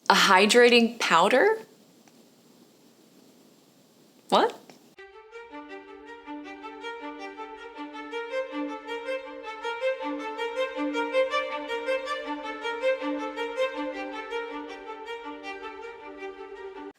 A hydrating powder? What?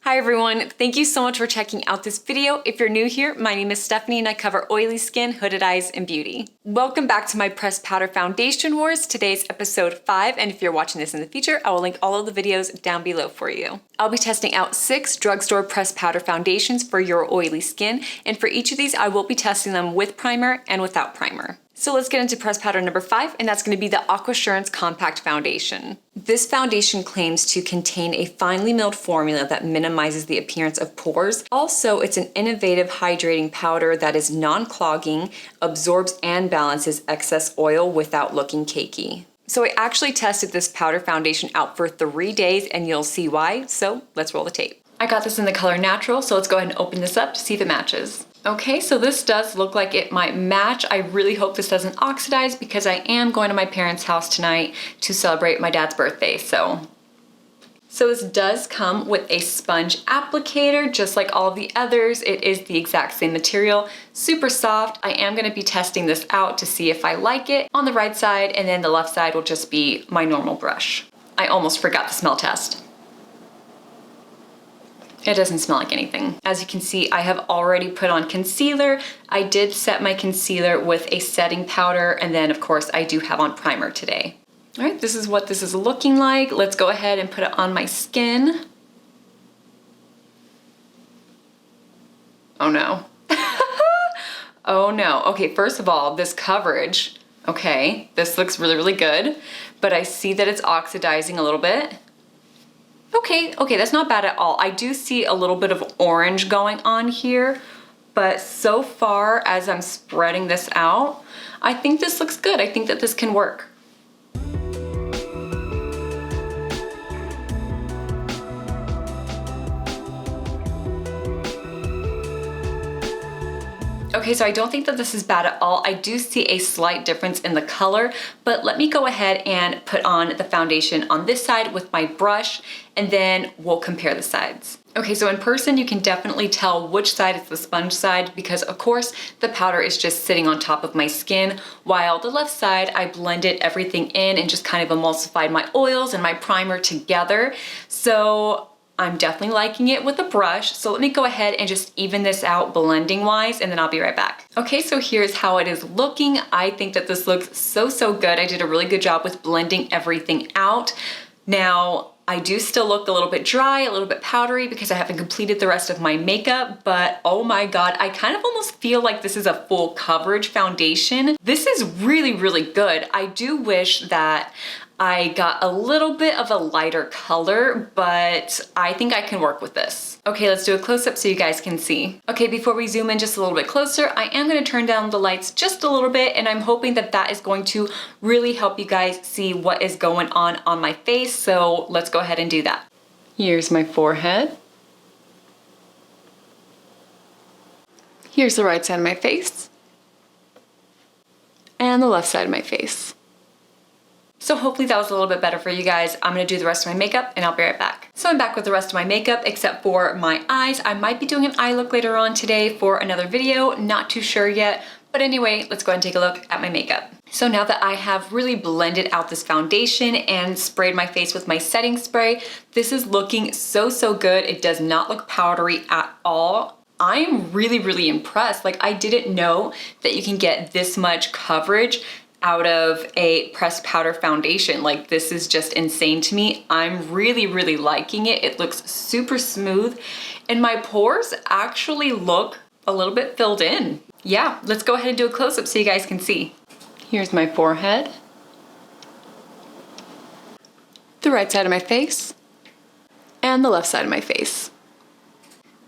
Hi everyone, thank you so much for checking out this video. If you're new here, my name is Stephanie and I cover oily skin, hooded eyes, and beauty. Welcome back to my pressed powder foundation wars. Today's episode 5, and if you're watching this in the future, I will link all of the videos down below for you. I'll be testing out 6 drugstore pressed powder foundations for your oily skin, and for each of these, I will be testing them with primer and without primer. So let's get into pressed powder number 5, and that's going to be the Aquasurance Compact Foundation. This foundation claims to contain a finely milled formula that minimizes the appearance of pores. Also, it's an innovative hydrating powder that is non-clogging, absorbs and balances excess oil without looking cakey. So I actually tested this powder foundation out for 3 days, and you'll see why, so let's roll the tape. I got this in the color Natural, so let's go ahead and open this up to see if it matches. Okay, so this does look like it might match. I really hope this doesn't oxidize because I am going to my parents' house tonight to celebrate my dad's birthday, so this does come with a sponge applicator, just like all of the others. It is the exact same material, super soft. I am gonna be testing this out to see if I like it on the right side, and then the left side will just be my normal brush. I almost forgot the smell test. It doesn't smell like anything. As you can see, I have already put on concealer. I did set my concealer with a setting powder, and then of course I do have on primer today. All right, this is what this is looking like. Let's go ahead and put it on my skin. Oh no. Oh no. Okay, first of all, this coverage, okay, this looks really, really good, but I see that it's oxidizing a little bit. Okay, that's not bad at all. I do see a little bit of orange going on here, but so far as I'm spreading this out, I think this looks good. I think that this can work. Okay, so I don't think that this is bad at all. I do see a slight difference in the color, but let me go ahead and put on the foundation on this side with my brush, and then we'll compare the sides. Okay, so in person, you can definitely tell which side is the sponge side because of course the powder is just sitting on top of my skin, while the left side, I blended everything in and just kind of emulsified my oils and my primer together. So I'm definitely liking it with a brush, so let me go ahead and just even this out blending wise, and then I'll be right back. Okay, so here's how it is looking. I think that this looks so good. I did a really good job with blending everything out. Now, I do still look a little bit dry, a little bit powdery because I haven't completed the rest of my makeup, but oh my God, I kind of almost feel like this is a full coverage foundation. This is really, really good. I do wish that I got a little bit of a lighter color, but I think I can work with this. Okay, let's do a close-up so you guys can see. Okay, before we zoom in just a little bit closer, I am gonna turn down the lights just a little bit, and I'm hoping that that is going to really help you guys see what is going on my face, so let's go ahead and do that. Here's my forehead. Here's the right side of my face. And the left side of my face. So hopefully that was a little bit better for you guys. I'm gonna do the rest of my makeup and I'll be right back. So I'm back with the rest of my makeup except for my eyes. I might be doing an eye look later on today for another video, not too sure yet. But anyway, let's go ahead and take a look at my makeup. So now that I have really blended out this foundation and sprayed my face with my setting spray, this is looking so good. It does not look powdery at all. I am really impressed. Like, I didn't know that you can get this much coverage out of a pressed powder foundation. Like, this is just insane to me. I'm really liking it. It looks super smooth and my pores actually look a little bit filled in. Yeah, let's go ahead and do a close-up so you guys can see. Here's my forehead, the right side of my face, and the left side of my face.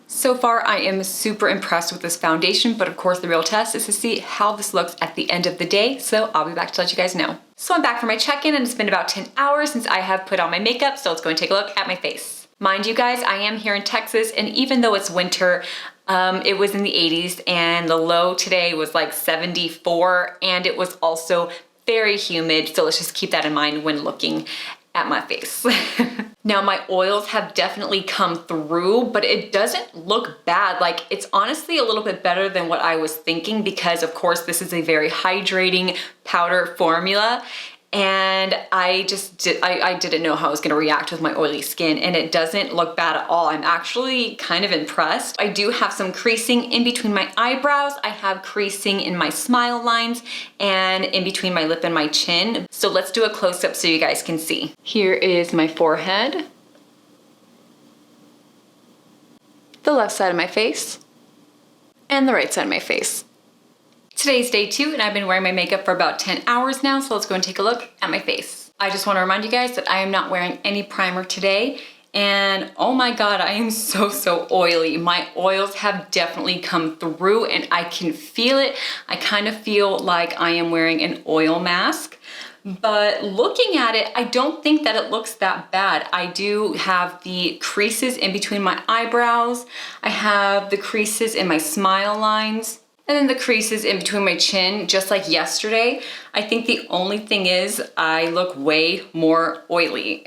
So far, I am super impressed with this foundation, but of course the real test is to see how this looks at the end of the day, so I'll be back to let you guys know. So I'm back for my check-in, and it's been about 10 hours since I have put on my makeup, so let's go and take a look at my face. Mind you guys, I am here in Texas, and even though it's winter, it was in the 80s, and the low today was like 74, and it was also very humid, so let's just keep that in mind when looking at my face. Now my oils have definitely come through, but it doesn't look bad. Like, it's honestly a little bit better than what I was thinking, because of course this is a very hydrating powder formula. And I didn't know how I was gonna react with my oily skin, and it doesn't look bad at all. I'm actually kind of impressed. I do have some creasing in between my eyebrows. I have creasing in my smile lines and in between my lip and my chin. So let's do a close-up so you guys can see. Here is my forehead, the left side of my face, and the right side of my face. Today's day 2, and I've been wearing my makeup for about 10 hours now, so let's go and take a look at my face. I just want to remind you guys that I am not wearing any primer today, and oh my god, I am so oily. My oils have definitely come through, and I can feel it. I kind of feel like I am wearing an oil mask. But looking at it, I don't think that it looks that bad. I do have the creases in between my eyebrows. I have the creases in my smile lines. And then the creases in between my chin, just like yesterday. I think the only thing is I look way more oily.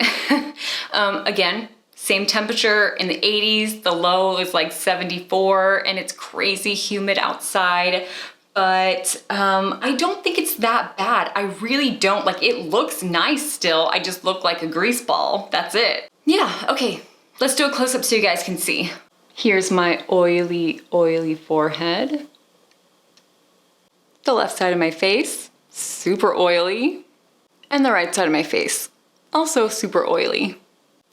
Again, same temperature in the 80s, the low is like 74, and it's crazy humid outside. But I don't think it's that bad. I really don't. Like, it looks nice still. I just look like a grease ball. That's it. Yeah, okay. Let's do a close-up so you guys can see. Here's my oily forehead. The left side of my face, super oily. And the right side of my face, also super oily.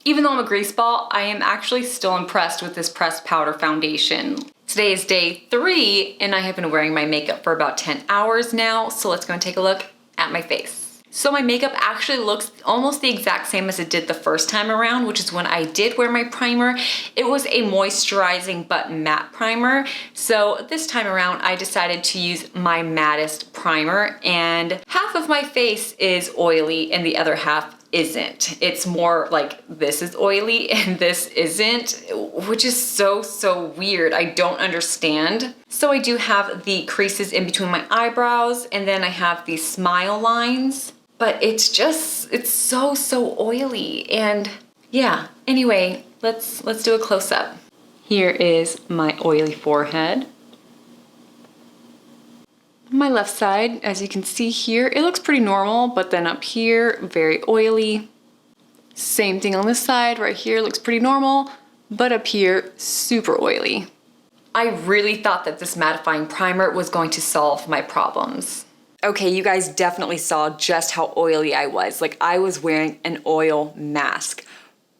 Even though I'm a grease ball, I am actually still impressed with this pressed powder foundation. Today is day 3, and I have been wearing my makeup for about 10 hours now, so let's go and take a look at my face. So my makeup actually looks almost the exact same as it did the first time around, which is when I did wear my primer. It was a moisturizing but matte primer. So this time around, I decided to use my mattest primer, and half of my face is oily and the other half isn't. It's more like this is oily and this isn't, which is so weird. I don't understand. So I do have the creases in between my eyebrows, and then I have these smile lines, but it's so oily. And yeah, anyway, let's do a close-up. Here is my oily forehead. My left side, as you can see here, it looks pretty normal, but then up here, very oily. Same thing on this side, right here looks pretty normal, but up here, super oily. I really thought that this mattifying primer was going to solve my problems. Okay, you guys definitely saw just how oily I was. Like, I was wearing an oil mask.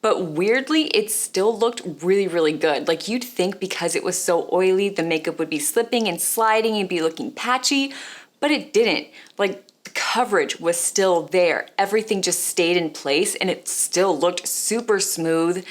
But weirdly, it still looked really good. Like, you'd think because it was so oily, the makeup would be slipping and sliding and be looking patchy, but it didn't. Like, the coverage was still there. Everything just stayed in place, and it still looked super smooth.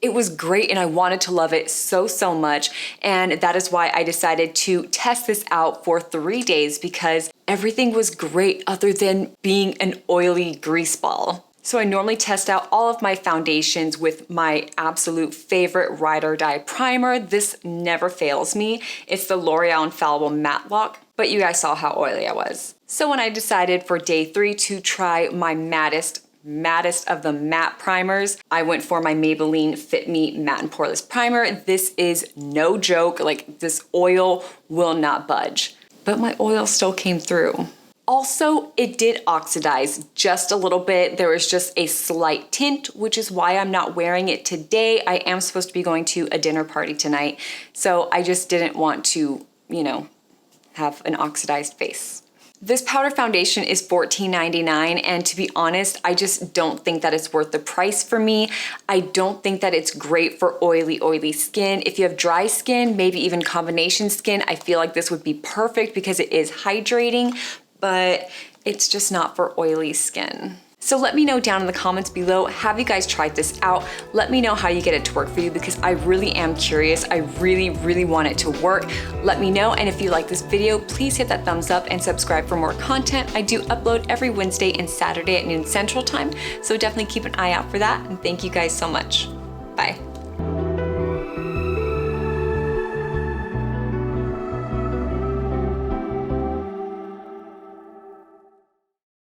It was great, and I wanted to love it so much, and that is why I decided to test this out for 3 days, because everything was great other than being an oily grease ball. So I normally test out all of my foundations with my absolute favorite Ride or Die primer. This never fails me. It's the L'Oreal Infallible Matte Lock, but you guys saw how oily I was. So when I decided for day 3 to try my mattest of the matte primers, I went for my Maybelline Fit Me Matte and Poreless Primer. This is no joke. Like, this oil will not budge, but my oil still came through. Also, it did oxidize just a little bit. There was just a slight tint, which is why I'm not wearing it today. I am supposed to be going to a dinner party tonight, so I just didn't want to, have an oxidized face. This powder foundation is $14.99, and to be honest, I just don't think that it's worth the price for me. I don't think that it's great for oily skin. If you have dry skin, maybe even combination skin, I feel like this would be perfect because it is hydrating, but it's just not for oily skin. So let me know down in the comments below, have you guys tried this out? Let me know how you get it to work for you, because I really am curious. I really want it to work. Let me know, and if you like this video, please hit that thumbs up and subscribe for more content. I do upload every Wednesday and Saturday at noon Central Time, so definitely keep an eye out for that, and thank you guys so much. Bye.